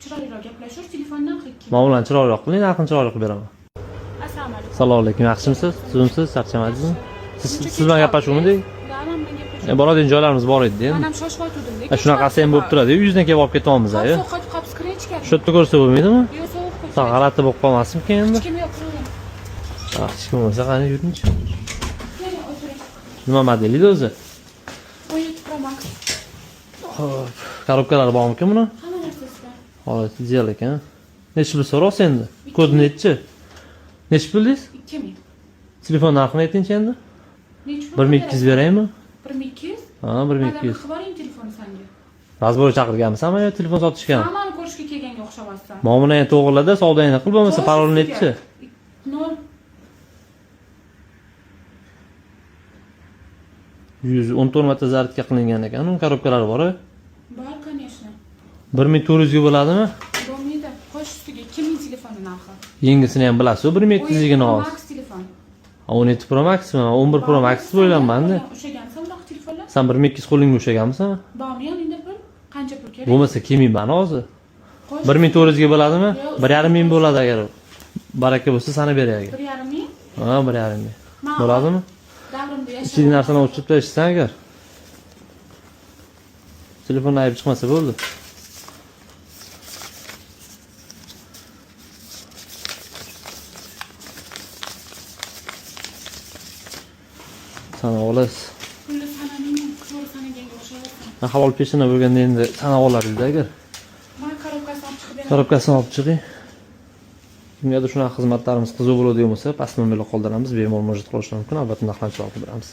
chiroyliroq gaplashur, telefondan qilib. Men bilan chiroyliroq qiling, narxini chiroyli qilib beraman. Assalomu alaykum. Assalomu alaykum. Yaxshimisiz? Tuzumsiz? Charchamadingizmi? Siz bilan gaplashuvmidek? Mana men gaplashdim. Boradigan joylarimiz bor edi Men endi. ham shoshib o'tirdim-da. Shunaqasi ham bo'lib turadi. Yuzdan kelib olib ketyapmiz a. Sovuq qolib kirechgan. Shu yerda ko'rsa bo'lmaydimi? Yo'q, sovuq qo'y. Sog' g'alati bo'lib qolmasin endi. Kim yo'q, quring. Hech kim bo'lsa qani yuringchi. Keling, o'tiring. Nima model edi o'zi? 17 Pro Max. Xo'p, korobkalari bormi buni? Hamma narsasi bor. Holat ideal ekan. Necha pul so'raysiz endi? Kod nechi? Necha puldingiz? 2000. Telefon narxini aytingchi endi. Necha? 1200 beraymi? 1200? Ha, 1200. Xiboring telefoni sanga. Razbor chaqirganmisanmi yo telefon sotishgan? Hammani ko'rishga kelganga o'xshamasdan. Mana buni ham to'g'rilada, savdoyini qil bo'lmasa parol nechi? 0 114 marta zaryadka qilingan ekan. Uni korobkalari bor. Bor, конечно. 1400 ga bo'ladimi? Bo'lmaydi. Qo'sh ustiga 2000 telefoni narxi. Yengisini ham bilasiz, 1200 ligini Pro olasiz. Max telefon. 17 Pro Maxmi? 11 Pro Max o'ylanmanda. O'shagansan bunaqa telefonlar? Sen 1200 qo'lingga o'shaganmisan? Bormi yoningda pul? Qancha pul kerak? Bo'lmasa kelmay mana hozir. Qo'sh 1400 ga bo'ladimi? 1,5 ming bo'ladi agar. Baraka bo'lsa sana beray. 1,5 ming? Ha, 1,5 ming. Bo'ladimi? Davrimda yashab. Ichidagi narsani o'chirib tashlasan agar. Telefonni ayb chiqmasa bo'ldi. Sana olasiz. Pulni sananing, to'g'ri sanaganga o'xshayapti. Halol peshona bo'lganda endi sana olardi agar. Men korobkasini olib chiqib beraman. Korobkasini olib chiqing. Kimgadir shunaqa xizmatlarimiz qiziq bo'ladigan bo'lsa, past nomerga qoldiramiz, bemalol murojaat qilishingiz mumkin. Albatta narxlarni chiroq qilib beramiz.